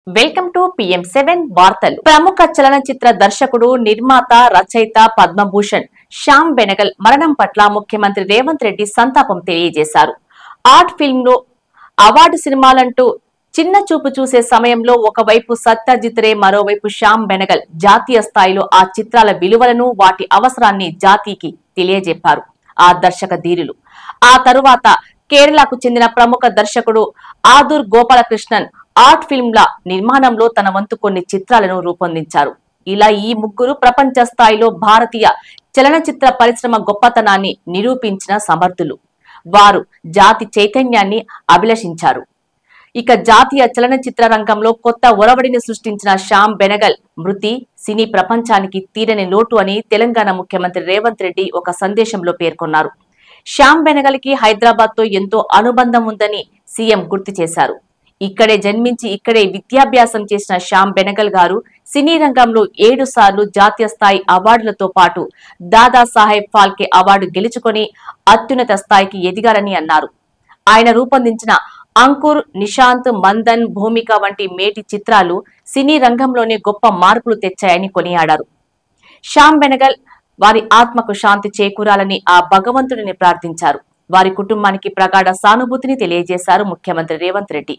Welcome to PM7 వార్తలు. ప్రముఖ చలనచిత్ర దర్శకుడు, నిర్మాత, రచయిత పద్మభూషణ్ శ్యామ్ బెనగల్ మరణం పట్ల ముఖ్యమంత్రి రేవంత్ రెడ్డి సంతాపం తెలియజేశారు. ఆర్ట్ ఫిల్మ్ లో అవార్డు సినిమాలంటూ చిన్న చూపు చూసే సమయంలో ఒకవైపు సత్యజిత్ రే, మరోవైపు శ్యామ్ బెనగల్ జాతీయ స్థాయిలో ఆ చిత్రాల విలువలను, వాటి అవసరాన్ని జాతికి తెలియజెప్పారు ఆ దర్శక ధీరులు. ఆ తరువాత కేరళకు చెందిన ప్రముఖ దర్శకుడు ఆదుర్ గోపాలకృష్ణన్ ఆర్ట్ ఫిల్మ్ల నిర్మాణంలో తన వంతు కొన్ని చిత్రాలను రూపొందించారు. ఇలా ఈ ముగ్గురు ప్రపంచ స్థాయిలో భారతీయ చలనచిత్ర పరిశ్రమ గొప్పతనాన్ని నిరూపించిన సమర్థులు. వారు జాతి చైతన్యాన్ని అభిలషించారు. ఇక జాతీయ చలనచిత్ర రంగంలో కొత్త ఒరవడిని సృష్టించిన శ్యామ్ బెనగల్ మృతి సినీ ప్రపంచానికి తీరని లోటు అని తెలంగాణ ముఖ్యమంత్రి రేవంత్ రెడ్డి ఒక సందేశంలో పేర్కొన్నారు. శ్యామ్ బెనగల్ కి హైదరాబాద్ తో ఎంతో అనుబంధం ఉందని సీఎం గుర్తు చేశారు. ఇక్కడే జన్మించి ఇక్కడే విద్యాభ్యాసం చేసిన శ్యామ్ బెనగల్ గారు సినీ రంగంలో 7 సార్లు జాతీయ స్థాయి అవార్డులతో పాటు దాదా సాహెబ్ ఫాల్కే అవార్డు గెలుచుకొని అత్యున్నత స్థాయికి ఎదిగారని అన్నారు. ఆయన రూపొందించిన అంకుర్, నిశాంత్, మందన్, భూమిక వంటి మేటి చిత్రాలు సినీ రంగంలోనే గొప్ప మార్పులు తెచ్చాయని కొనియాడారు. శ్యామ్ బెనగల్ వారి ఆత్మకు శాంతి చేకూరాలని ఆ భగవంతుడిని ప్రార్థించారు. వారి కుటుంబానికి ప్రగాఢ సానుభూతిని తెలియజేశారు ముఖ్యమంత్రి రేవంత్ రెడ్డి.